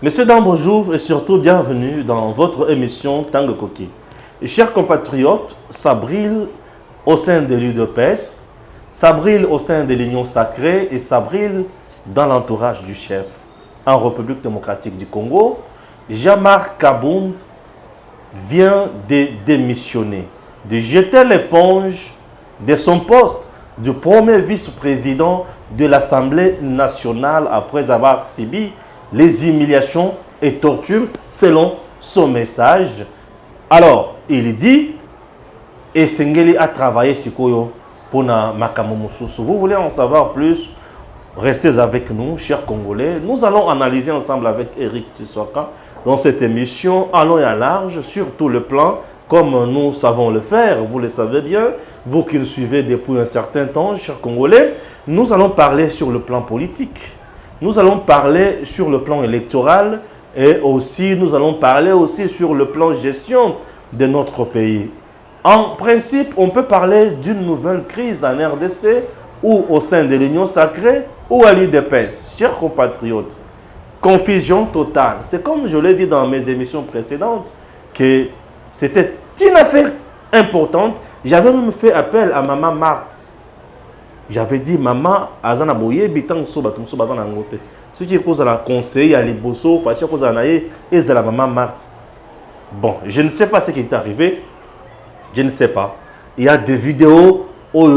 Messieurs, dames, bonjour et surtout bienvenue dans votre émission Tango Koki. Chers compatriotes, ça brille au sein de l'UDPS, ça brille au sein de l'Union Sacrée et ça brille dans l'entourage du chef. En République démocratique du Congo, Jean-Marc Kabound vient de démissionner, de jeter l'éponge de son poste du premier vice-président de l'Assemblée nationale après avoir subi les humiliations et tortures selon son message. Alors, il dit, et Sengeli a travaillé sur Koyo pour Makamou Moussoussou. Vous voulez en savoir plus? Restez avec nous, chers Congolais. Nous allons analyser ensemble avec Eric Tshisoka dans cette émission à long et à large, sur tout le plan, comme nous savons le faire. Vous le savez bien, vous qui le suivez depuis un certain temps, chers Congolais. Nous allons parler sur le plan politique. Nous allons parler sur le plan électoral et aussi nous allons parler aussi sur le plan gestion de notre pays. En principe, on peut parler d'une nouvelle crise en RDC ou au sein de l'Union Sacrée ou à l'UDPS. Chers compatriotes, confusion totale. C'est comme je l'ai dit dans mes émissions précédentes que c'était une affaire importante. J'avais même fait appel à Maman Marthe. J'avais dit, maman, Azana Boye, Bitan Soba, Tumso Bazana Ngote. Ce qui est cause à la conseil, à l'Iboso, Fachi, cause à la Naye, et de la maman Marthe. Bon, je ne sais pas ce qui est arrivé. Je ne sais pas. Il y a des vidéos, je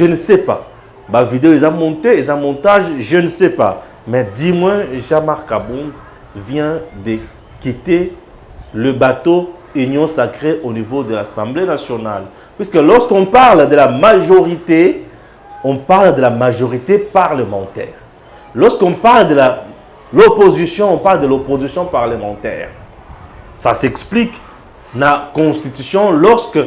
ne sais pas. Ma vidéo, ils ont monté, ils ont montage, je ne sais pas. Mais dis-moi, Jean-Marc Kabound vient de quitter le bateau Union Sacrée au niveau de l'Assemblée nationale. Puisque lorsqu'on parle de la majorité, on parle de la majorité parlementaire. Lorsqu'on parle de l'opposition, on parle de l'opposition parlementaire. Ça s'explique dans la Constitution. Lorsque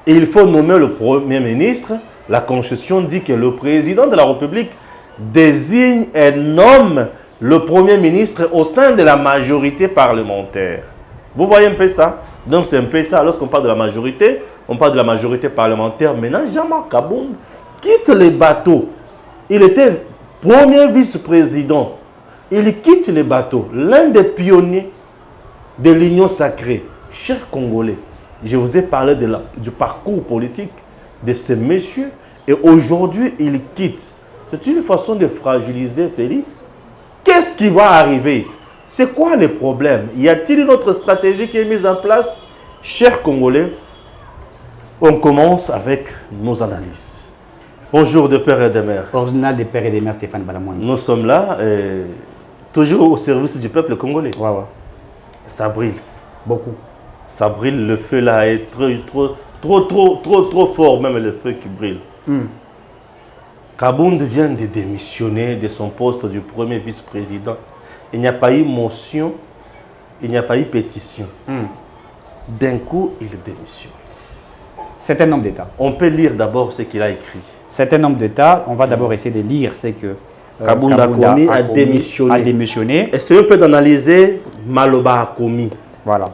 il faut nommer le Premier ministre, la Constitution dit que le président de la République désigne et nomme le Premier ministre au sein de la majorité parlementaire. Vous voyez un peu ça? Donc c'est un peu ça. Lorsqu'on parle de la majorité, on parle de la majorité parlementaire. Maintenant, Jean-Marc Kabound quitte les bateaux. Il était premier vice-président. Il quitte les bateaux. L'un des pionniers de l'Union Sacrée. Chers Congolais, je vous ai parlé du parcours politique de ce monsieur. Et aujourd'hui, il quitte. C'est une façon de fragiliser Félix. Qu'est-ce qui va arriver? C'est quoi le problème? Y a-t-il une autre stratégie qui est mise en place? Chers Congolais, on commence avec nos analyses. Bonjour de père et de mère. Original de père et de mère Stéphane Balamouane. Nous sommes là, toujours au service du peuple congolais. Ouais. Ça brille. Beaucoup. Ça brille, le feu là est trop fort, même le feu qui brille. Kabound vient de démissionner de son poste du premier vice-président. Il n'y a pas eu motion, il n'y a pas eu pétition. D'un coup, il démissionne. C'est un homme d'État. On peut lire d'abord ce qu'il a écrit. C'est un homme d'État. On va d'abord essayer de lire ce que Kabound a démissionné. Essayons un peu d'analyser Maloba a commis. Voilà.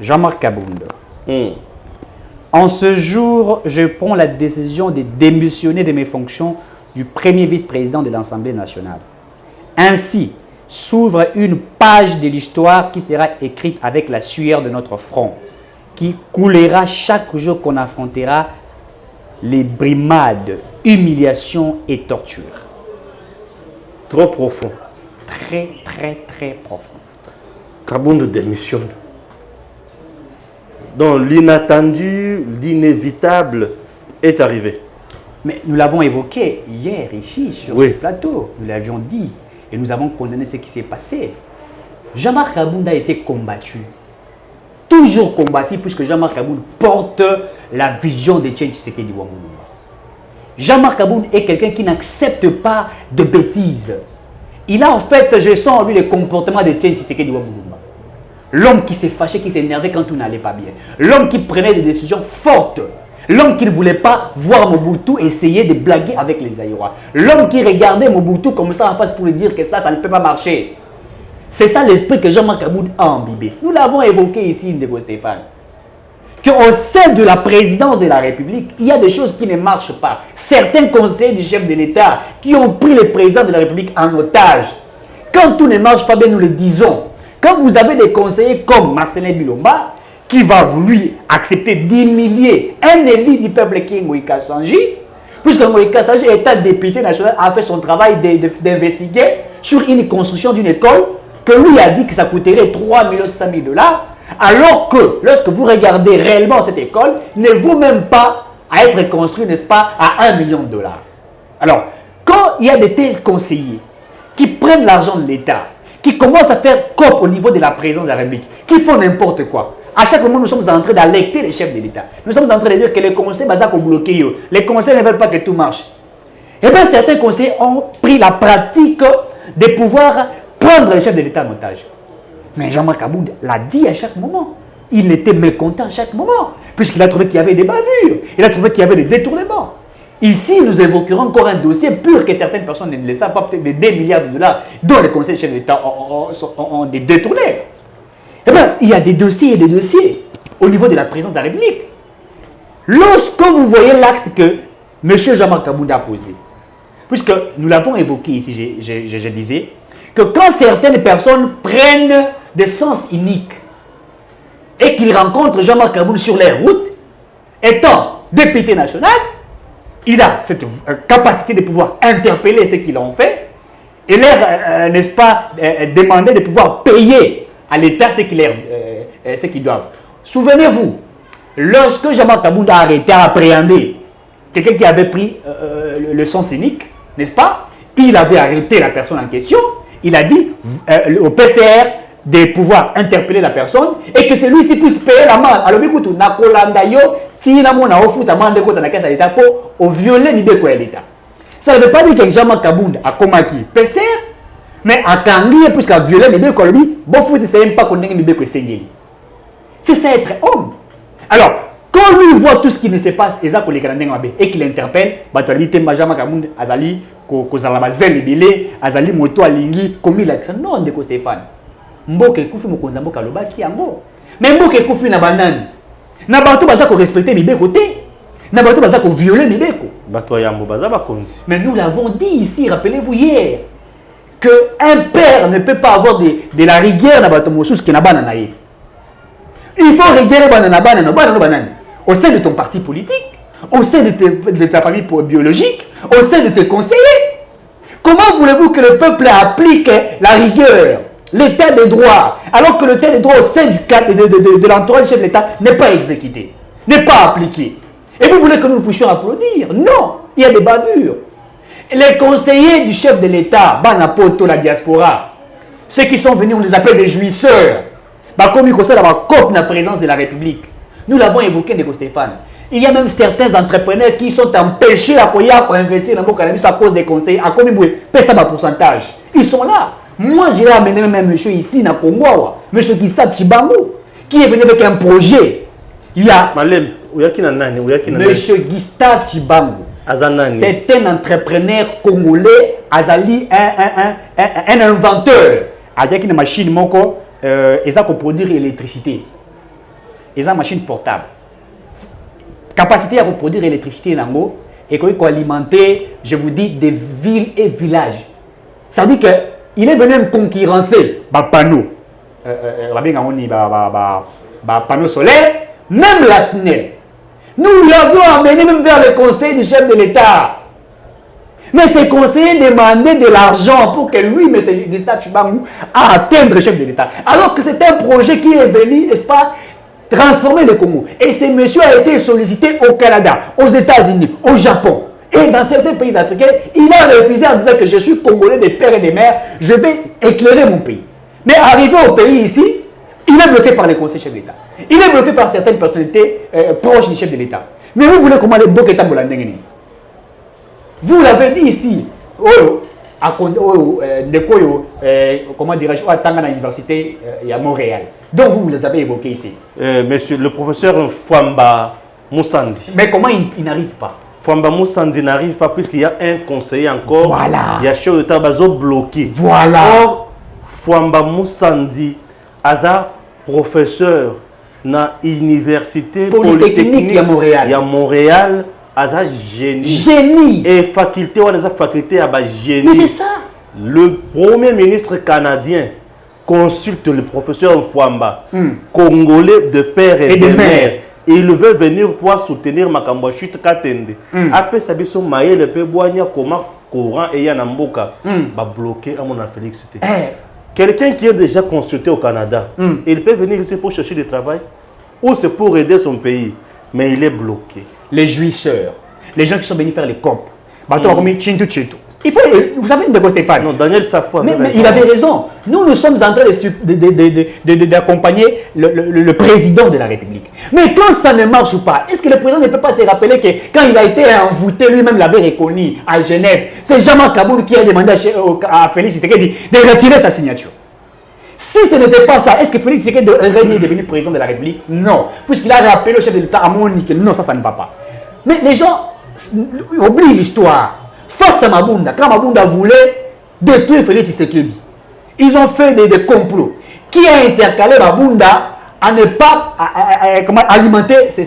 Jean-Marc Kabound. En ce jour, je prends la décision de démissionner de mes fonctions du premier vice-président de l'Assemblée nationale. Ainsi, s'ouvre une page de l'histoire qui sera écrite avec la sueur de notre front, qui coulera chaque jour qu'on affrontera les brimades, humiliations et tortures. Trop profond. Très profond. Kabound démissionne. Donc l'inattendu, l'inévitable est arrivé. Mais nous l'avons évoqué hier ici sur ce plateau. Nous l'avions dit et nous avons condamné ce qui s'est passé. Jean-Marc Kabound a été combattu. Toujours combattu puisque Jean-Marc Kabound porte la vision de Etienne Tshisekedi Wamulumba. Jean-Marc Kabound est quelqu'un qui n'accepte pas de bêtises. Il a en fait, je sens en lui le comportement de Etienne Tshisekedi Wamulumba. L'homme qui s'est fâché, qui s'énervait quand tout n'allait pas bien. L'homme qui prenait des décisions fortes. L'homme qui ne voulait pas voir Mobutu essayer de blaguer avec les Aïrois. L'homme qui regardait Mobutu comme ça en face pour lui dire que ça ne peut pas marcher. C'est ça l'esprit que Jean-Marc Kabound a imbibé. Nous l'avons évoqué ici, Ndeko Stéphane. qu'au sein de la présidence de la République, il y a des choses qui ne marchent pas. Certains conseillers du chef de l'État qui ont pris le président de la République en otage. Quand tout ne marche pas bien, nous le disons. Quand vous avez des conseillers comme Marcelin Bilomba, qui va vouloir accepter d'humilier un élu du peuple qui est Moïka Sanji, puisque Moïka Sanji, étant député national, a fait son travail d'investiguer sur une construction d'une école que lui a dit que ça coûterait 3 500 000 $, alors que lorsque vous regardez réellement cette école, ne vaut même pas à être construite, n'est-ce pas, à 1 million de $. Alors, quand il y a de tels conseillers qui prennent l'argent de l'État, qui commencent à faire COP au niveau de la présidence de la République, qui font n'importe quoi, à chaque moment, nous sommes en train d'alerter les chefs de l'État. Nous sommes en train de dire que les conseils sont bloqués. Les conseils ne veulent pas que tout marche. Eh bien, certains conseils ont pris la pratique de pouvoir prendre les chefs de l'État en otage. Mais Jean-Marc Aboud l'a dit à chaque moment. Il était mécontent à chaque moment, puisqu'il a trouvé qu'il y avait des bavures, il a trouvé qu'il y avait des détournements. Ici, nous évoquerons encore un dossier pur que certaines personnes ne le savent pas, peut-être des 2 milliards de $, dont les conseils chefs de l'État ont des détournés. Eh bien, il y a des dossiers et des dossiers au niveau de la présidence de la République. Lorsque vous voyez l'acte que M. Jean-Marc Aboud a posé, puisque nous l'avons évoqué ici, je disais, que quand certaines personnes prennent des sens uniques et qu'ils rencontrent Jean-Marc Aboud sur les routes, étant député national, il a cette capacité de pouvoir interpeller ceux qui l'ont fait et leur, n'est-ce pas, demander de pouvoir payer à l'État ce qu'ils doivent. Souvenez-vous, lorsque Jean-Marc Aboud a arrêté à appréhender quelqu'un qui avait pris le sens unique, n'est-ce pas, il avait arrêté la personne en question, il a dit au PCR de pouvoir interpeller la personne et que celui-ci puisse payer l'amende. Alors, écoute, pour violer l'État. Ça ne veut pas dire que Jean-Marc Aboud a commis PCR, mais à Tanguy, puisqu'il a violé l'État, c'est ça être homme. Alors, quand lui voit tout ce qui ne se passe et qu'il interpelle, Jean-Marc Aboud Azali, Azali Moto Alingi, comme il a dit, non, de Stéphane. Mboke kufi mokonza mboka lobaki yango. Mais mboke kufi na banani. Na bato baza ko respecter mibeko te. Na bato baza ko violer mibeko. Bato yambo baza bakonzi. Mais nous l'avons dit ici, rappelez-vous hier, que un père ne peut pas avoir de la rigueur na bato mosusu qui na bana na ye. Il faut rigueur banana au sein de ton parti politique, au sein de ta famille biologique, au sein de tes conseillers. Comment voulez-vous que le peuple applique la rigueur, l'état de droit, alors que l'état de droit au sein du cadre de l'entourage du chef de l'État n'est pas exécuté, n'est pas appliqué? Et vous voulez que nous puissions applaudir? Non, il y a des bavures. Les conseillers du chef de l'État, Banapoto, la diaspora, ceux qui sont venus, on les appelle des jouisseurs, comme ils conseillent la COP la présence de la République. Nous l'avons évoqué, Nego Stéphane. Il y a même certains entrepreneurs qui sont empêchés à investir dans le cannabis à cause des conseils. À combien de pourcentage? Ils sont là. Moi, j'ai amené même un monsieur ici, dans Congo, monsieur Gustave Chibangu, qui est venu avec un projet. Il y a monsieur Gustave Chibangu. C'est un entrepreneur congolais, Azali, un inventeur. Avec une machine, ils ont produire l'électricité. Ils ont une machine portable. Capacité à produire l'électricité et qu'on peut alimenter, je vous dis, des villes et villages. Ça veut dire qu'il est venu me concurrencer panneaux. Panneaux solaires, même la SNEL. Nous l'avons amené même vers le conseil du chef de l'État. Mais ces conseillers demandaient de l'argent pour que lui, M. Gustave Chibangu, atteigne le chef de l'État. Alors que c'est un projet qui est venu, n'est-ce pas, transformer le Congo. Et ce monsieur a été sollicité au Canada, aux États-Unis, au Japon. Et dans certains pays africains, il a refusé en disant que je suis congolais des pères et des mères, je vais éclairer mon pays. Mais arrivé au pays ici, il est bloqué par les conseils chefs d'État. Il est bloqué par certaines personnalités proches du chef de l'État. Mais vous voulez comment les bloquer dans le vous l'avez dit ici, comment dirais-je, à l'université à Montréal. Donc vous les avez évoqués ici. Monsieur le professeur Fwamba Moussandi. Mais comment il n'arrive pas? Fwamba Moussandi n'arrive pas puisqu'il y a un conseiller encore. Voilà. Il y a chef d'État bloqué. Voilà. Or, Fwamba Moussandi, Aza, professeur na université polytechnique ya Montréal. Ya Montréal, aza génie. Génie. Et faculté ou aza faculté à génie. Mais c'est ça. Le premier ministre canadien consulte le professeur Mfwamba, congolais de père et de mère. Il veut venir pour soutenir Makambo Chute Katende. Après ça, biso maye le pe boanya comment courant et yanamboka va bloquer à mon Félix. Quelqu'un qui est déjà consulté au Canada, il peut venir ici pour chercher du travail ou c'est pour aider son pays, mais il est bloqué. Les jouisseurs, les gens qui sont venus faire les comptes, il faut, vous savez, de Stéphane. Non, Daniel Safo avait mais il avait raison. Nous sommes en train d'accompagner le président de la République. Mais quand ça ne marche pas, est-ce que le président ne peut pas se rappeler que quand il a été envoûté, lui-même l'avait reconnu à Genève, c'est Jean-Marc Kaboul qui a demandé à Félix Tshisekedi de retirer sa signature. Si ce n'était pas ça, est-ce que Félix Tshisekedi est devenu président de la République? Non. Puisqu'il a rappelé au chef de l'État à Moni que non, ça ne va pas. Mais les gens oublient l'histoire. Face à Mabunda, quand Mabunda voulait détruire Félix Tshisekedi, ils ont fait des complots. Qui a intercalé Mabunda à ne pas alimenter ces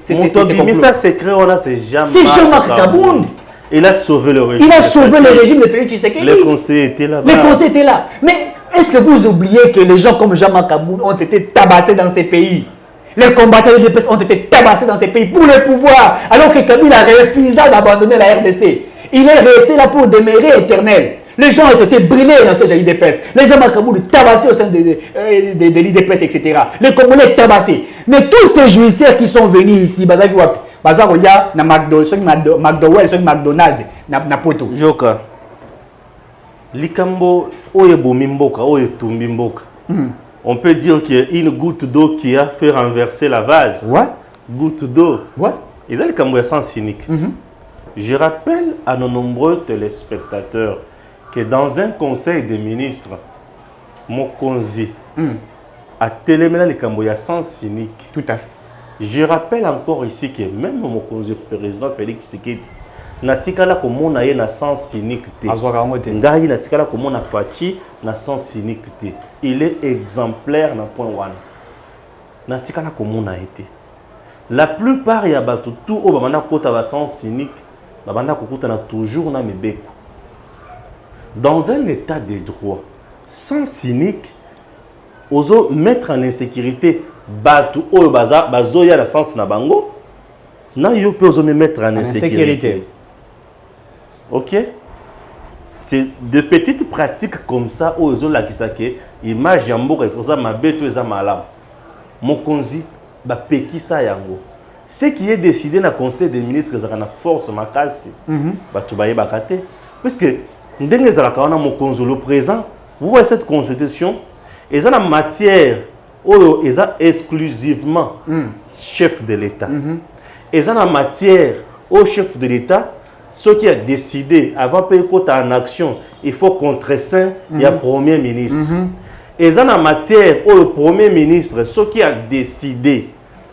complots? Mais ça, c'est créé, c'est Jean-Marc Kabound. Il a sauvé le régime. Il a sauvé le régime de Félix Tshisekedi. Les conseillers étaient là-bas. Les conseillers étaient là. Mais est-ce que vous oubliez que les gens comme Jean-Marc Kabound ont été tabassés dans ces pays? Les combattants de l'UDPS ont été tabassés dans ces pays pour le pouvoir, alors que Kabila a refusé d'abandonner la RDC. Il est resté là pour demeurer éternel. Les gens ont été brûlés dans ces UDPS. Les gens ont tabassés au sein de l'UDPS, etc. Les Congolais tabassés. Mais tous ces jouisseurs qui sont venus ici, McDowell, McDonald's, na poto. Joka. Likambo, oye bomimboka, oye tumbimboka. On peut dire qu'il y a une goutte d'eau qui a fait renverser la vase. Ouais. Goutte d'eau. Ouais. Ils ont le Cambodge sans cynique. Je rappelle à nos nombreux téléspectateurs que dans un conseil des ministres, Mokonzi a téléménagé le Cambodge sans cynique. Tout à fait. Je rappelle encore ici que même Mokonzi, président Félix Tshisekedi, natikala komona ye na sens cynique te. Ngai natikala komona fachi na sens cynique te. Il est exemplaire na point one. Natikala komona été. La plupart ya batu tout o bamana kota ba sens cynique, babanda kokuta na toujours na mebeko. Dans un état de droit, sans cynique, ozo mettre en insécurité batu o bazo ya la sens na bango, na yo pe ozo me mettre en insécurité. Ok? C'est de petites pratiques comme ça où ils ont la kisake, image yamboka et ça ma bête et ça malam. Mokonzi ba pekisa yango. Ce qui est décidé dans le conseil des ministres ça na force makasi. Ba tubaye bakate parce que ndenge za la kana Mokonzi le président, vous voyez cette constitution, et ça la matière où ils a exclusivement chef de l'État. Et ça la matière au chef de l'État. Ce qui a décidé, avant de payer en action, il faut contre-saint, il y a Premier ministre. Et dans la matière où le Premier ministre, ce qui a décidé,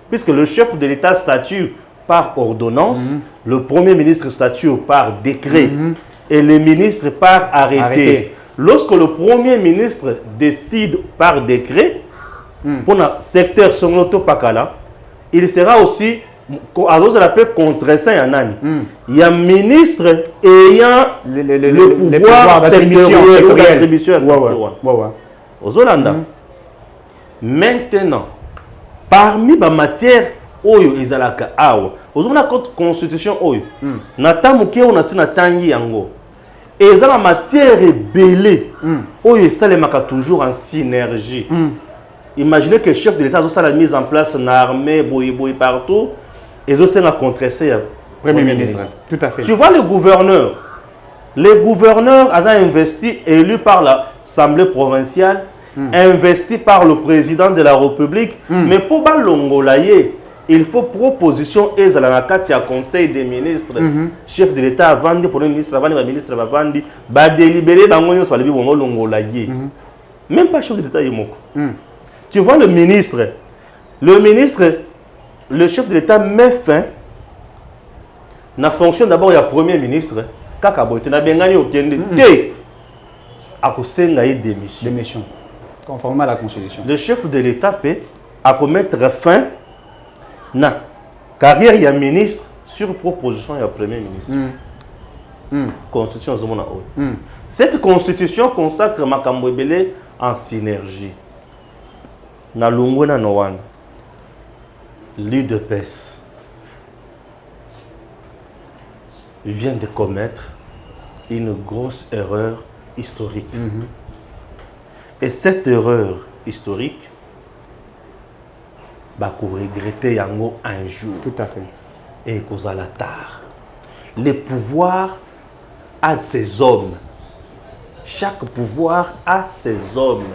puisque le chef de l'État statue par ordonnance, le Premier ministre statue par décret, et le ministre par arrêté. Lorsque le Premier ministre décide par décret, pour le secteur Songloto Pakala, il sera aussi contre-saint. Il y a un ministre ayant le pouvoir d'attribution aux Hollandais. Maintenant, parmi les matières, oyo ezalaka awa ozomona contre constitution oyo natamuke on asina tangi yango ezala matière ebele oyo esalemaka toujours en synergie. Imaginez que le chef de l'État a la mise en place une armée boy partout. Ils ont un contre-essai. Premier ministre. Tout à fait. Tu vois les gouverneurs. Les gouverneurs ont investi, élus par l'Assemblée provinciale, investis par le président de la République. Mais pour l'Ongolaye, il faut proposition et la conseil des ministres. Chef de l'État avant de premier ministre, avant de ministre, avant de délibérer dans l'Ongolaye. Même pas chef de l'État. Tu vois le ministre, le chef de l'État met fin à la fonction d'abord, il y a premier ministre, Kakabote, na bengani okende te akosenga démission. Conformément à la Constitution. Le chef de l'État peut à commettre fin na carrière ya ministre sur proposition du premier ministre. Constitution zomona oyo. Cette constitution consacre makambo ebele en synergie. Na longwe na nowana. L'UDPS vient de commettre une grosse erreur historique. Et cette erreur historique, bah, qu'on regretter yango un jour. Tout à fait. Et qu'on a la tard. Le pouvoir a ses hommes. Chaque pouvoir a ses hommes.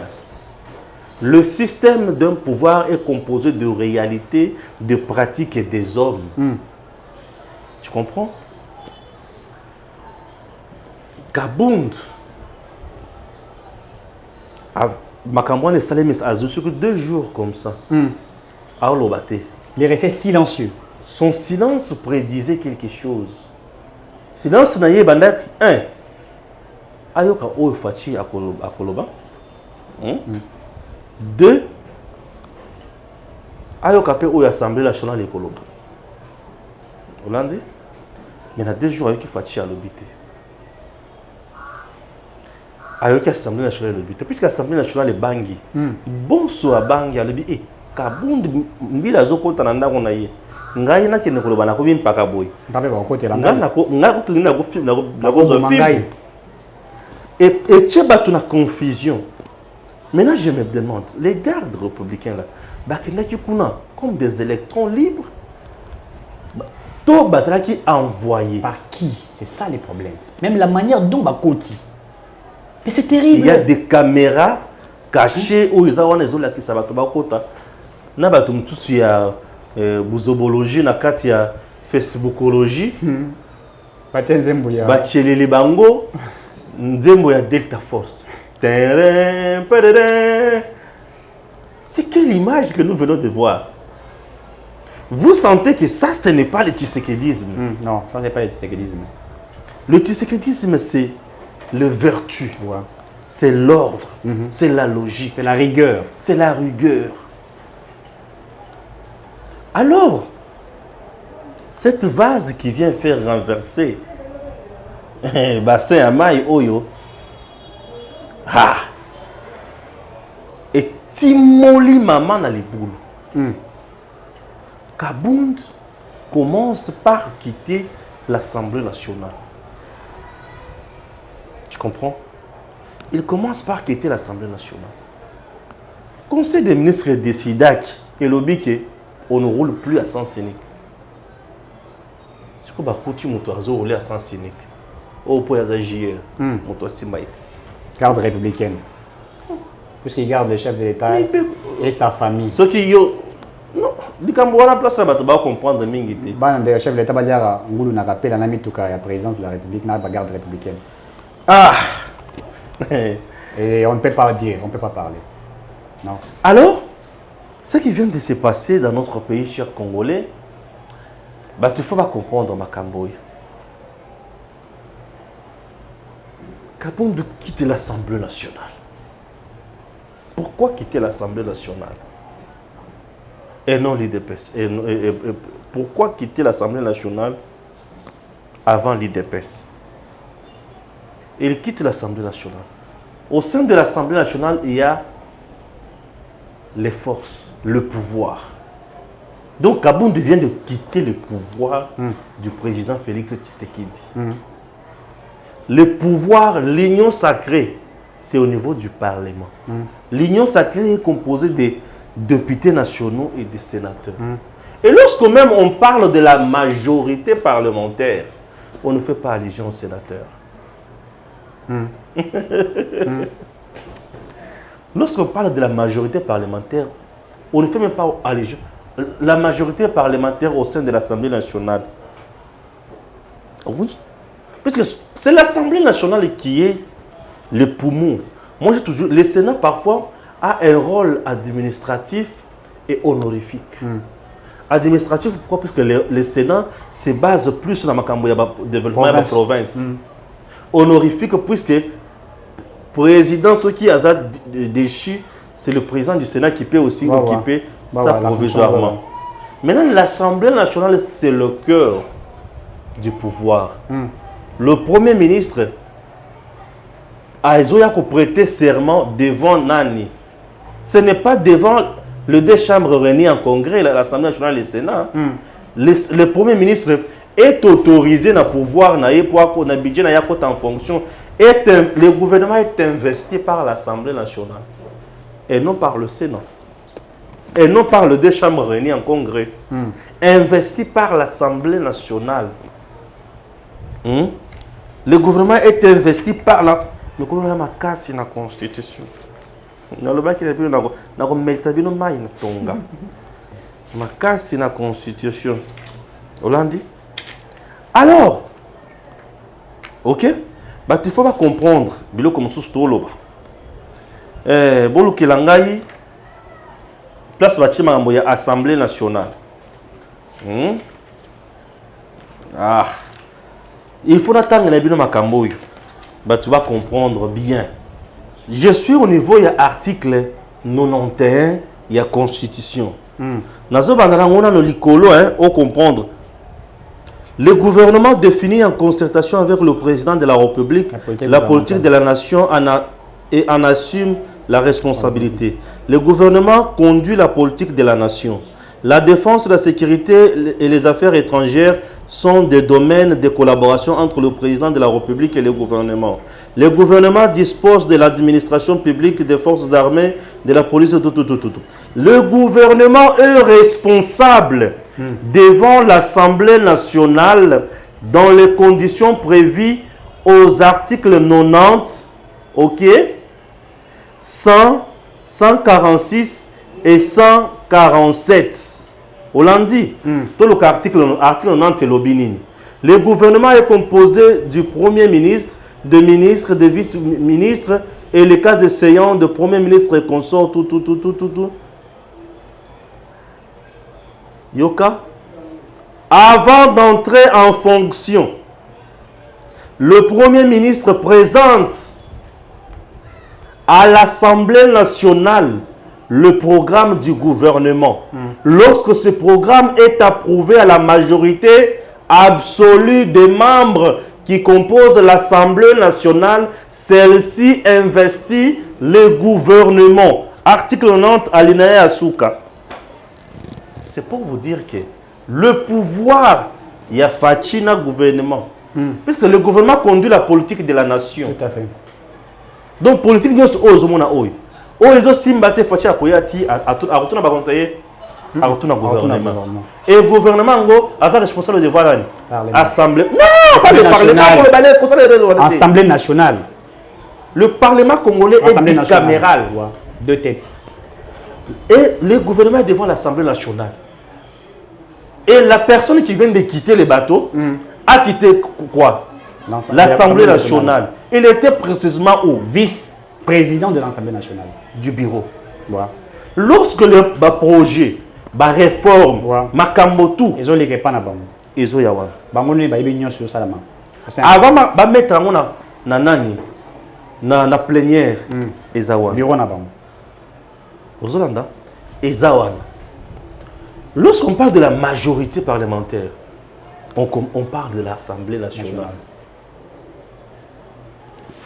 Le système d'un pouvoir est composé de réalités, de pratiques et des hommes. Tu comprends? Kabound. Makamouane Salemis a que 2 jours comme ça. Il est resté silencieux. Son silence prédisait quelque chose. Silence n'a pas bandak 1. Ayoka o fachi akoloba. 2. Ayoka pe o assemblée nationale ekoloba. On a dit? Il y a 2 jours avec fachi à l'obité. Ayoka assemblée nationale l'obité. Puisque l'assemblée nationale est bangi. Bon so a bangi à l'obité. Kabund mbila zoko tananda kona ye. Ngai na kene koloba na ko bim pakaboy. Mbabe ba ko tela. Nga ko tulina ko film na ko zo film. Et tu as une confusion. Maintenant, je me demande, les gardes républicains là, comme des électrons libres, tout bazala qui envoyé. Par qui? C'est ça le problème. Même la manière dont va côté. Mais c'est terrible. Il y a des caméras cachées où ils ont les autres qui savent pas kota. Na batum tous il y a buzobologie na kati ya facebookologie. Bachenze ya. Bachelele bango. Nzembo ya Delta Force. C'est quelle image que nous venons de voir? Vous sentez que ça, ce n'est pas le tshisekédisme? Non, ça n'est pas le tshisekédisme. Le tshisekédisme, c'est le vertu. Ouais. C'est l'ordre. C'est la logique. C'est la rigueur. C'est la rigueur. Alors, cette vase qui vient faire renverser bassin à maille oyo et timoli maman na liboulou. Kabound commence par quitter l'Assemblée nationale. Tu comprends? Il commence par quitter l'Assemblée nationale. Conseil des ministres décida que on ne roule plus à sens unique. C'est quoi tu rouler à sens unique? Au point de JR, garde républicaine. Puisqu'il garde le chef de l'État et sa famille. Ce qui est. Non, du Cambouana place là, tu vas comprendre. Le chef de l'État va dire que n'a rappelé la la présidence de la République, n'a pas garde républicaine. Ah. Et on ne peut pas dire, on ne peut pas parler. Non. Alors, ce qui vient de se passer dans notre pays, chers Congolais, bah, tu ne faut pas comprendre ma Camboy. Kabound quitte l'Assemblée nationale. Pourquoi quitter l'Assemblée nationale et non l'IDPS? Pourquoi quitter l'Assemblée nationale avant l'IDPS? Il quitte l'Assemblée nationale. Au sein de l'Assemblée nationale, il y a les forces, le pouvoir. Donc Kabound vient de quitter le pouvoir du président Félix Tshisekedi. Le pouvoir, l'union sacrée, c'est au niveau du Parlement. L'union sacrée est composée des députés nationaux et des sénateurs. Et lorsque même on parle de la majorité parlementaire, on ne fait pas allusion aux sénateurs. Lorsqu'on parle de la majorité parlementaire, on ne fait même pas allusion. La majorité parlementaire au sein de l'Assemblée nationale. Oui. Parce que c'est l'Assemblée nationale qui est le poumon. Moi, j'ai toujours... Le Sénat, parfois, a un rôle administratif et honorifique. Administratif, pourquoi? Parce que le Sénat se base plus sur le développement de la province. Honorifique, puisque président, ce qui a déchu, c'est le président du Sénat qui peut aussi occuper ça provisoirement. Maintenant, l'Assemblée nationale, c'est le cœur du pouvoir. Le Premier ministre a prêté serment devant Nani. Ce n'est pas devant les deux chambres réunies en congrès, l'Assemblée nationale et le Sénat. Le Premier ministre est autorisé à pouvoir, na budget en fonction. Le gouvernement est investi par l'Assemblée nationale et non par le Sénat. Et non par les deux chambres réunies en congrès. Investi par l'Assemblée nationale. Le gouvernement est investi par la... Le gouvernement a cassé la constitution. Le bac il est plus na komelsabino mai na tonga. Makasi na constitution. Hollandi. Alors, ok, bah il faut pas comprendre bilo comme sous toloba. Bolu kelangai place bâtiment ya Assemblée nationale. Ah, il faut attendre les bino makambo. Bah tu vas comprendre bien. Je suis au niveau de l'article 91 de la Constitution. Nazo bandana on a le licolo on comprendre. Le gouvernement définit en concertation avec le président de la République la politique de la nation et en assume la responsabilité. Le gouvernement conduit la politique de la nation. La défense, la sécurité et les affaires étrangères sont des domaines de collaboration entre le président de la République et le gouvernement. Le gouvernement dispose de l'administration publique, des forces armées, de la police, tout. Le gouvernement est responsable devant l'Assemblée nationale dans les conditions prévues aux articles 90, ok, 100, 146 et 147. Hollandi, tout l'article 90 est l'obinini. Le gouvernement est composé du Premier ministre, de ministres, de vice-ministres et les cas échéants de Premier ministre et consorts, tout. Yoka, avant d'entrer en fonction, le Premier ministre présente à l'Assemblée nationale le programme du gouvernement. Lorsque ce programme est approuvé à la majorité absolue des membres qui composent l'Assemblée nationale, celle-ci investit le gouvernement. Article 90, alinéa Asuka. C'est pour vous dire que le pouvoir, il y a Fachina gouvernement. Puisque le gouvernement conduit la politique de la nation. Tout à fait. Donc, politique, nous sommes ils ont simbaté Fachi à Koyati à retourner à conseiller à retourner au gouvernement. Et le gouvernement a sa responsable de voir l'Assemblée. Non, pas le Parlement. Assemblée nationale. Le Parlement congolais est bicaméral. Deux têtes. Et le gouvernement est devant l'Assemblée nationale. Et la personne qui vient de quitter le bateau a quitté quoi? L'Assemblée nationale. Il était précisément où? Vice-président de l'Assemblée nationale. Du bureau. Voilà. Lorsque le projet, la réforme, Makambotu, ils ont les pas na ils ont yawa. Bangoni ba ibinyo sur salama. Avant ba mettre na nani na plénière ezawan. Bureau na bango. Ozolanda ezawan. Lorsqu'on parle de la majorité parlementaire, on parle de l'Assemblée nationale.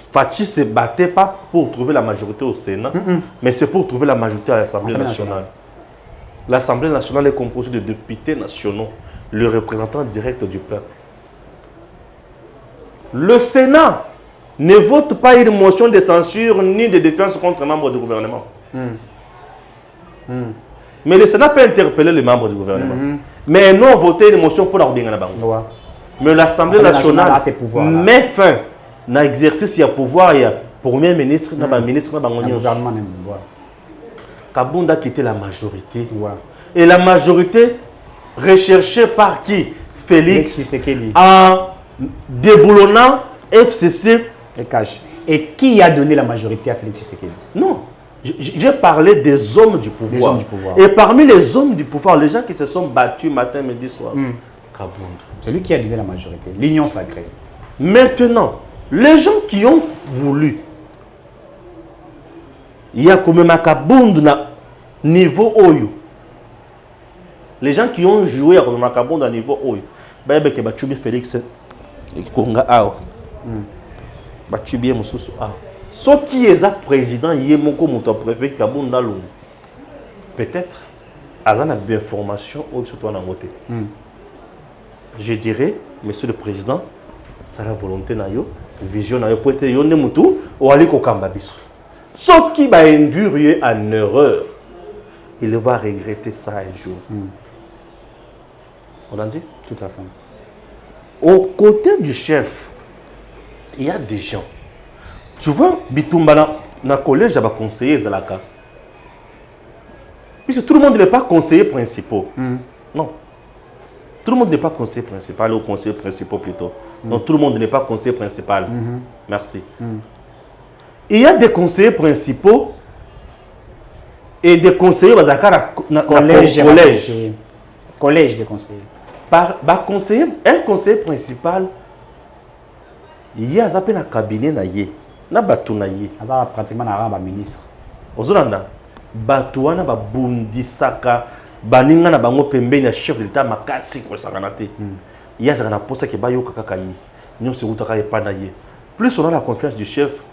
Fachi se battait pas pour trouver la majorité au Sénat, mais c'est pour trouver la majorité à l'Assemblée nationale. L'Assemblée nationale est composée de députés nationaux, le représentant direct du peuple. Le Sénat ne vote pas une motion de censure ni de défiance contre un membre du gouvernement. Mais le Sénat peut interpeller les membres du gouvernement. Mais non voter une motion pour la banque. Mais l'Assemblée nationale met fin à l'exercice, il y a pouvoir, il y a Premier ministre, il y a ministre, il y a gouvernement. Kabunda a quitté la majorité. Et la majorité recherchée par qui? Félix, en déboulonnant FCC et Cash. Et qui a donné la majorité à Félix Tshisekedi? Non. J'ai parlé des hommes du pouvoir. Et parmi les hommes du pouvoir, les gens qui se sont battus matin, midi, soir, Kabunda. C'est lui qui a donné la majorité. L'union sacrée. Maintenant, les gens qui ont voulu, il y a comme un Kabunda niveau Oyo, Les gens qui ont joué à Kabonde à niveau haut, que Bachubi Félix, Konga Ao, Bachubi Moussou A. Ce qui est le président, il est mon préfet Kabonde Dalou. Peut-être, Azana bien formation ou surtout en côté. Je dirais, monsieur le président, c'est la volonté nayo, vision nayo pour être yonne mutu ou aller au Kambabiso. Ce qui va induire en erreur, il va regretter ça un jour. On a dit? Tout à fait. Au côté du chef, il y a des gens. Tu vois, Bitumba dans le collège, il y a des conseillers Zalaka. Puisque tout le monde n'est pas conseiller principal. Non. Tout le monde n'est pas conseiller principal ou conseiller principal plutôt. Non, tout le monde n'est pas conseiller principal. Merci. Il y a des conseillers principaux et des conseillers dans collège. Collège de conseillers. Un conseiller principal, il y a un cabinet naïe, na batu naïe. Ça pratiquement un ministre. Ozolanda, batuana ba bundisaka, baninga na bango pembeni ya chef de l'État makasi ko sakanate. Il y a un poste qui ba yo kaka yi. Nyon se utaka epa naïe. Plus on a la confiance du chef,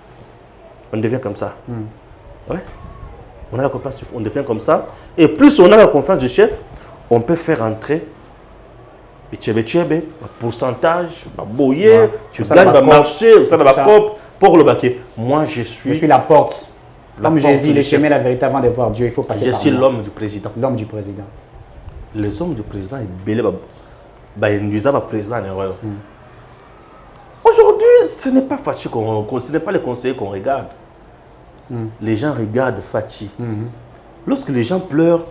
on devient comme ça. Ouais. On a la confiance, on devient comme ça. Et plus on a la confiance du chef, on peut faire entrer un pourcentage, tu gagnes le marché, pour le baquet. Moi, je suis la porte. Comme Jésus, le chemin, la vérité avant de voir Dieu, il faut passer par je suis l'homme du président. L'homme du président. Les hommes du président, ils induisent le président en erreur. Aujourd'hui, ce n'est pas Fachi ce n'est pas les conseillers qu'on regarde. Les gens regardent Fachi. Lorsque les gens pleurent,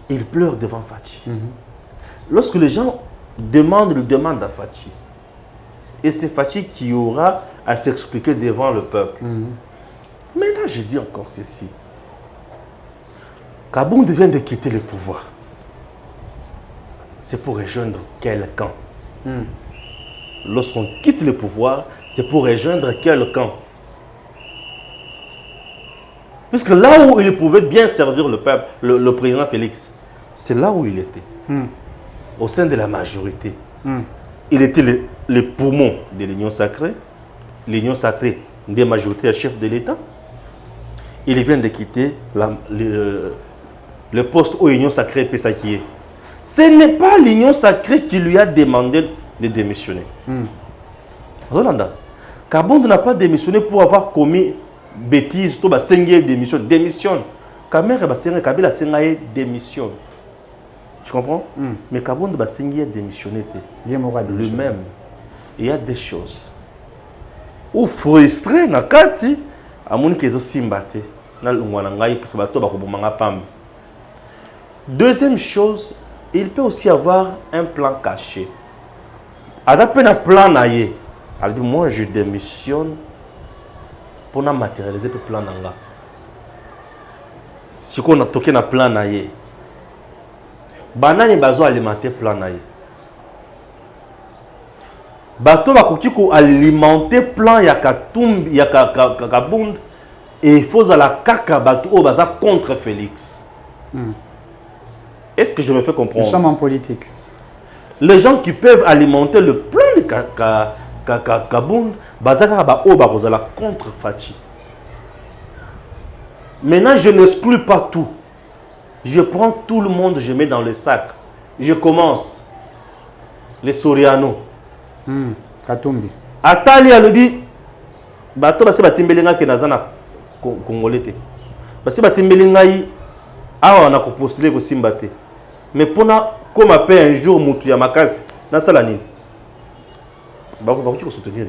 ils pleurent devant Fachi. Lorsque les gens demandent, ils demandent à Fachi. Et c'est Fachi qui aura à s'expliquer devant le peuple. Maintenant, je dis encore ceci. Kabonde vient de quitter le pouvoir. C'est pour rejoindre quel camp? Lorsqu'on quitte le pouvoir, c'est pour rejoindre quel camp? Puisque là où il pouvait bien servir le peuple, le président Félix, c'est là où il était. Au sein de la majorité. Il était le poumon de l'Union sacrée. L'Union sacrée des majorités chef de l'État. Il vient de quitter le poste où l'Union sacrée peut s'acquier. Ce n'est pas l'Union sacrée qui lui a demandé de démissionner. Rolanda, Kabonde n'a pas démissionné pour avoir commis bêtise. Tout démissionne. Démissionne. Kabila démissionne. Tu comprends? Mais Kabonde Bassengi a démissionné lui-même. Il y a des choses. Ou frustré, nakati, amoni kezo simbate, na lungwanangai parce que bato bakobomanga pam. Deuxième chose, il peut aussi avoir un plan caché. Azape na plan naie. Elle dit moi je démissionne pour matérialiser le plan nanga. Si on a toqué na plan naie. Banani bazo alimenter plan naie. Bato bakoki ko alimenter plan ya Katumbi ya Kabonde et il faut la kaka bato o baza contre Félix. Est-ce que je me fais comprendre? Nous sommes en politique. Les gens qui peuvent alimenter le plan de Kabonde bazaka ba o bakozala contre Fachi. Maintenant je n'exclus pas tout. Je prends tout le monde, je mets dans le sac. Je commence. Les Soriano. Katumbi. Atali alobi. Bato basi batimbelinga ke nazana Congolais. Basi batimbelinga yi awa na ko postuler ko simbate. Mais pona comme appelle un jour mutu ya makasi na sala nini? Bako ko soutenir.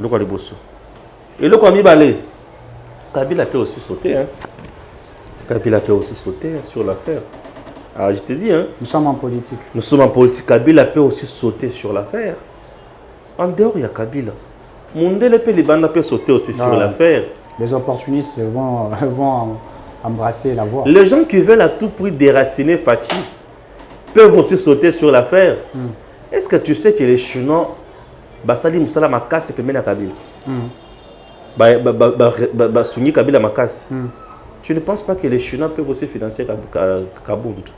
Le quoi les bosso. Et le quoi mi balé. Kabila peut aussi sauter hein. Kabila peut aussi sauter sur l'affaire. Alors je te dis, hein, nous sommes en politique. Nous sommes en politique. Kabila peut aussi sauter sur l'affaire. En dehors, il y a Kabila. Mondele peut Libanda peut sauter aussi sur l'affaire. Les opportunistes vont embrasser la voie. Les gens qui veulent à tout prix déraciner Fachi peuvent aussi sauter sur l'affaire. Est-ce que tu sais que les Chinois, Basali Moussala Makas, peut mener à Kabila Sunyi Kabila Makas. tu ne penses pas que les Chinois peuvent aussi financer Kabound?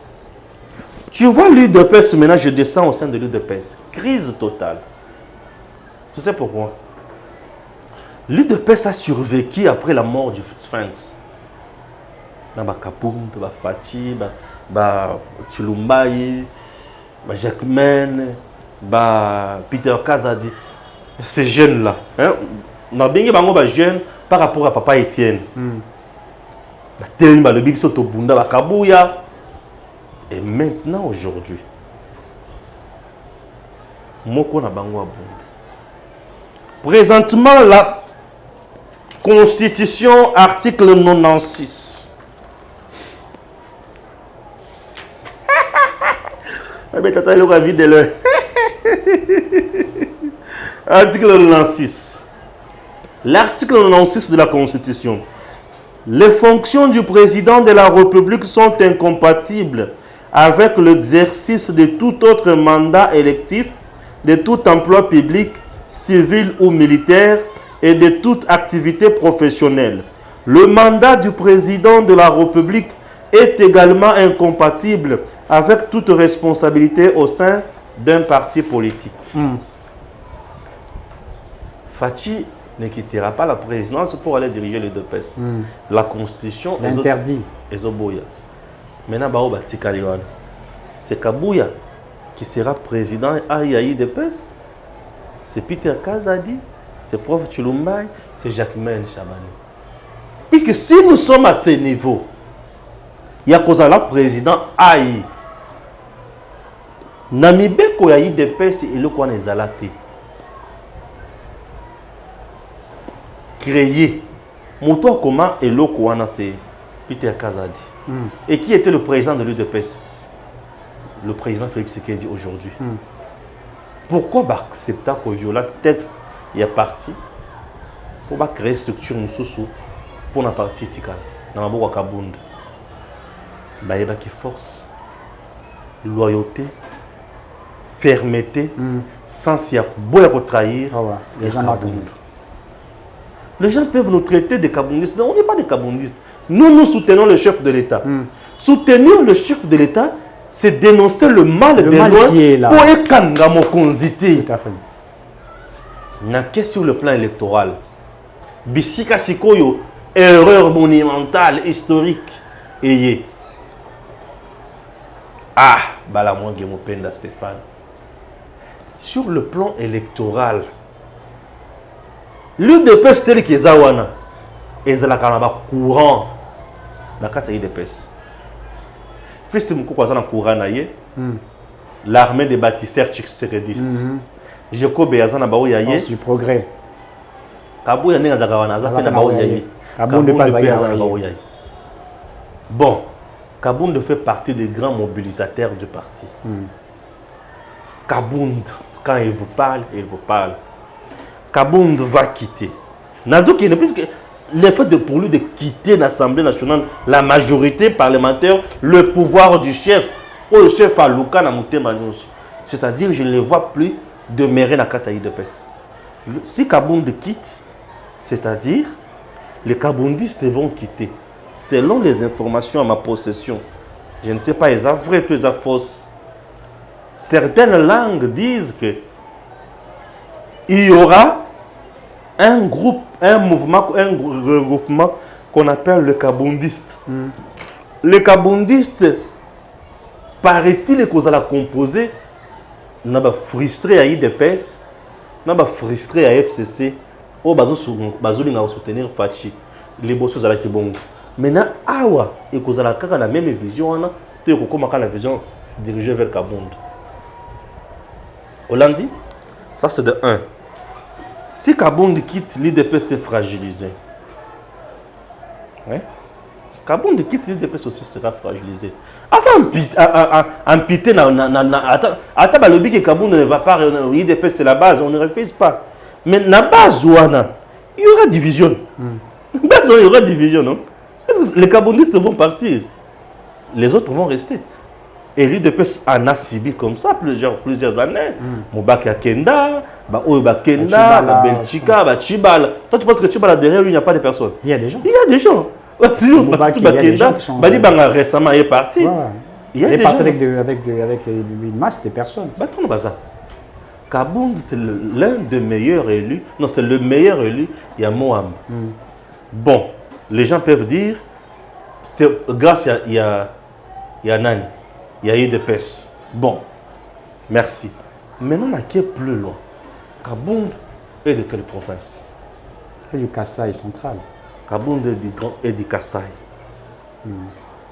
Tu vois l'UDPS maintenant, je descends au sein de l'UDPS. Crise totale. Tu sais pourquoi? L'UDPS a survécu après la mort du Sphinx. Kabound, Fati, Chilumbaye, Jacquemin, Peter Kazadi. Ces jeunes-là, hein, on a bien des jeunes par rapport à Papa Étienne. Et maintenant, aujourd'hui, présentement, la Constitution, article 96. Article 96. L'article 96 de la Constitution. Les fonctions du président de la République sont incompatibles avec l'exercice de tout autre mandat électif, de tout emploi public, civil ou militaire et de toute activité professionnelle. Le mandat du président de la République est également incompatible avec toute responsabilité au sein d'un parti politique. Fachi ne quittera pas la présidence pour aller diriger le DPS. La Constitution l'interdit. Maintenant, c'est Kabouya qui sera président à l'UDPS. C'est Peter Kazadi, c'est Prof Chilumbaye, c'est Jacquemin Chamani. Puisque si nous sommes à ce niveau, il y a cause à la président Aïe. Namibeko ya UDPS et le Kwan Ezalate. Créé. Moto comment et le Kwan c'est Peter Kazadi. Et qui était le président de l'UDPS? Le président Félix Tshisekedi aujourd'hui. Pourquoi accepter qu'au viola texte il y a parti pour créer structure pour la partie Tikal dans la Kabound. Il y a qui force, loyauté, fermeté, sans y avoir trahir les gens. Les gens peuvent nous traiter de kaboundistes. On n'est pas des kaboundistes. Nous soutenons le chef de l'État. Soutenir le chef de l'État, c'est dénoncer le mal de l'État pour ékanga mokonzité. Na sur le plan électoral. Bisika sikoyo, erreur monumentale, historique. Ayez. Ah, Balamouan Gemopenda Stéphane. Sur le plan électoral, l'UDPS tel que Zawana, et la Kanaba courant, la carte UDPS. Fils de Moukouzana courant, l'armée des bâtisseurs tchèques-sérédistes. Jacob Béazana Baouyaye. Du progrès. Kabou Yané Azagawana, Zapena Baouyaye. Kabou de Baouyaye. Bon. Kabound fait partie des grands mobilisateurs du parti. Kabound, quand il vous parle, il vous parle. Kabound va quitter. Nazoki, puisque le fait pour lui de quitter l'Assemblée nationale, la majorité parlementaire, le pouvoir du chef, ou le chef à Luka Namutemanous. C'est-à-dire, je ne le vois plus demeurer dans la Kataï de Pes. Si Kabound quitte, c'est-à-dire, les Kaboundistes vont quitter. Selon les informations à ma possession, je ne sais pas, ils sont vrais ou ils sont fausses. Certaines langues disent que il y aura un groupe, un mouvement, un regroupement qu'on appelle le Kaboundiste. Les Kaboundistes, paraît-il qu'ils ont composé, n'a pas frustré à IDPS, n'a pas frustré à FCC, ou bazolinga soutenir Fachi, les bossos à la Kibongo. Maintenant, awa et que la la même vision, tu es comme la vision dirigée vers Kabound. Hollandi, ça c'est de 1. Si Kabound quitte, l'IDP c'est fragilisé. Ouais. Si Kabound quitte, l'IDP aussi sera fragilisé. Ah ça empité attends le but que Kabound ne va pas, l'IDP c'est la base, on ne refuse pas. Mais la base il y aura division. Il y aura division, non? Parce que les Kaboundistes vont partir, les autres vont rester. Et l'UDPS en a subi comme ça plusieurs années. Moubaki Kenda, Oyoba Kenda, Belchika, Chibala. Toi tu penses que Chibala derrière lui il n'y a pas de personnes? Il y a des gens. Il y a des gens. Badi Banga récemment est parti. Ouais. Il y a est des parti gens... avec une masse de personnes. Kabound, c'est l'un des meilleurs élus. Non, c'est le meilleur élu. Il y a Moham. Bon, les gens peuvent dire, c'est grâce il y a Nani, il y a eu des pêches. Bon, merci. Maintenant, on a qui est plus loin. Kabound est de quelle province? Et du Kasaï central. Kabound est du Kasaï.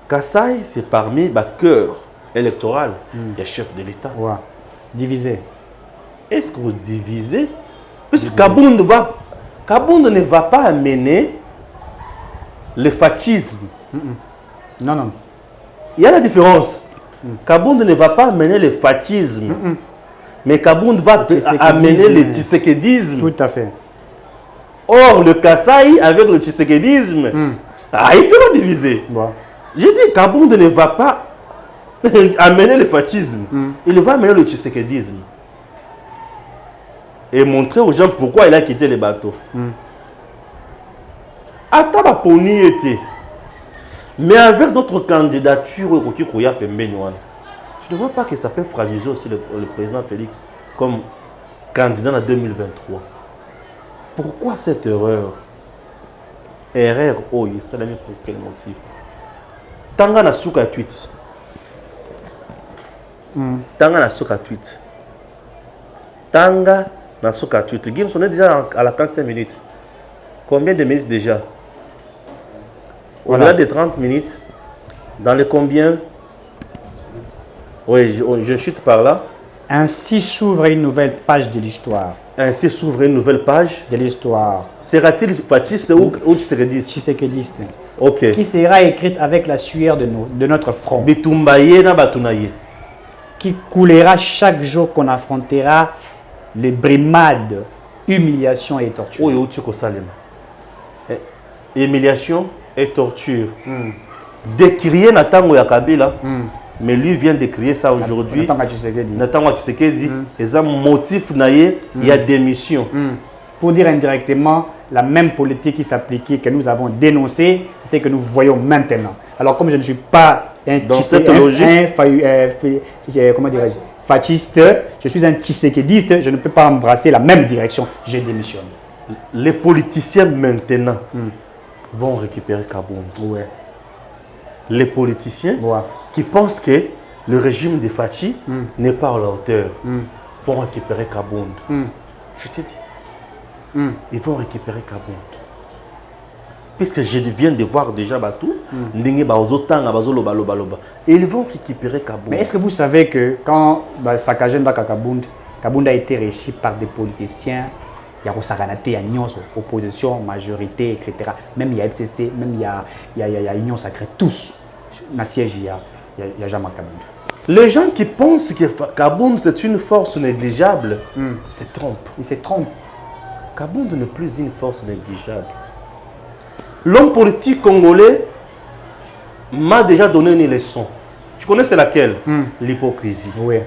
Kasaï, c'est parmi les cœurs électoraux des chefs de l'État. Ouais. Divisé. Est-ce que vous divisez? Puisque Kabound ne va pas amener le fascisme. Non, non. Il y a la différence. Kabound ne va pas amener le fascisme. Mais Kabound va amener le tshisekedisme. Tout à fait. Or, le Kasaï, avec le tshisekedisme, ils seront divisés. Ouais. Je dis Kabound ne va pas amener le fascisme. Il va amener le tshisekedisme. Et montrer aux gens pourquoi il a quitté les bateaux. Atabaponi était. Mais avec d'autres candidatures, je ne vois pas que ça peut fragiliser aussi le président Félix comme candidat en 2023. Pourquoi cette erreur? Erreur, oh, ça l'a mis pour quel motif? Tanga na souka tweet. Tanga na souka tweet. Tanga na souka tweet. Gims, on est déjà à la 45 minutes. Combien de minutes déjà? Au-delà des 30 minutes. Dans les combien? Oui, je chute par là. Ainsi s'ouvre une nouvelle page de l'histoire. Ainsi s'ouvre une nouvelle page de l'histoire. Sera-t-il fasciste ou tshisekediste? Tshisekediste. Ok. Qui sera écrite avec la sueur de notre front. Bitumbaye na batunaye. Qui coulera chaque jour qu'on affrontera les brimades, humiliation et torture. Oui, où tu salema. Humiliation et torture. Décrier Natango ya Kabila. Mais lui vient de créer ça aujourd'hui. Nathan Tshisekedi. Et un motif naïe, il y a démission. Pour dire indirectement, la même politique qui s'appliquait, que nous avons dénoncé, c'est ce que nous voyons maintenant. Alors comme je ne suis pas dans cette logique, comment dirais-je, fasciste, je suis un tshisekediste, je ne peux pas embrasser la même direction, je démissionne. Les politiciens maintenant vont récupérer Kabound. Ouais. Les politiciens qui pensent que le régime de Fachi n'est pas à la hauteur vont récupérer Kabound. Je te dis, ils vont récupérer Kabound. Puisque je viens de voir déjà Batou, ils vont récupérer Kabound. Mais est-ce que vous savez que quand Sakagenda Kabound a été régi par des politiciens, il y a Rosaganate, il y a Nyonso, opposition, majorité, etc. Même il y a FCC, même il y a Union Sacrée, tous. Dans le siège, il y a jamais Kabound. Les gens qui pensent que Kabound c'est une force négligeable se trompent. Ils se trompent. Kabound n'est plus une force négligeable. L'homme politique congolais m'a déjà donné une leçon. Tu connais c'est laquelle? L'hypocrisie. Oui.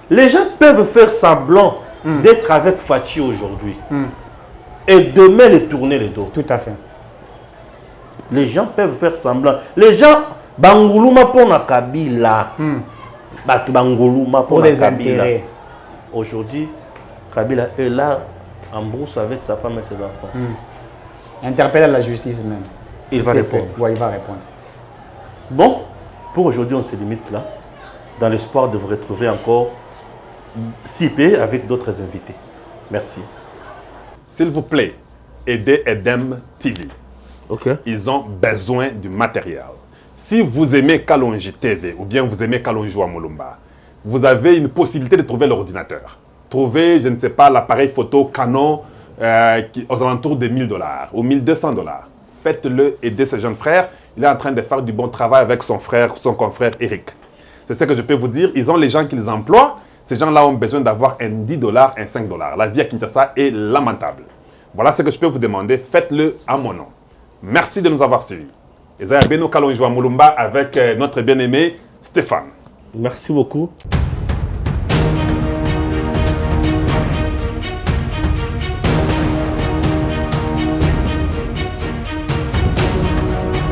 Les gens peuvent faire semblant d'être avec Fachi aujourd'hui et demain les tourner les dos. Tout à fait. Les gens peuvent faire semblant. Les gens, Banguluma pour na Kabila. Banguluma pour des Kabila. Intérêts. Aujourd'hui, Kabila est là en brousse avec sa femme et ses enfants. Interpellé à la justice même. Il va répondre. Oui, il va répondre. Bon, pour aujourd'hui, on se limite là, dans l'espoir de vous retrouver encore CP avec d'autres invités. Merci. S'il vous plaît, aidez Edem TV. Ok. Ils ont besoin du matériel. Si vous aimez Kalonji TV ou bien vous aimez Kalonji Mulumba, vous avez une possibilité de trouver l'ordinateur. Trouver, je ne sais pas, l'appareil photo Canon aux alentours de $1000 ou $1200. Faites-le, aidez ce jeune frère. Il est en train de faire du bon travail avec son frère, son confrère Eric. C'est ce que je peux vous dire. Ils ont les gens qu'ils emploient. Ces gens-là ont besoin d'avoir un $10, un $5. La vie à Kinshasa est lamentable. Voilà ce que je peux vous demander. Faites-le à mon nom. Merci de nous avoir suivis. Et Beno Kalonji Mulumba avec notre bien-aimé Stéphane. Merci beaucoup.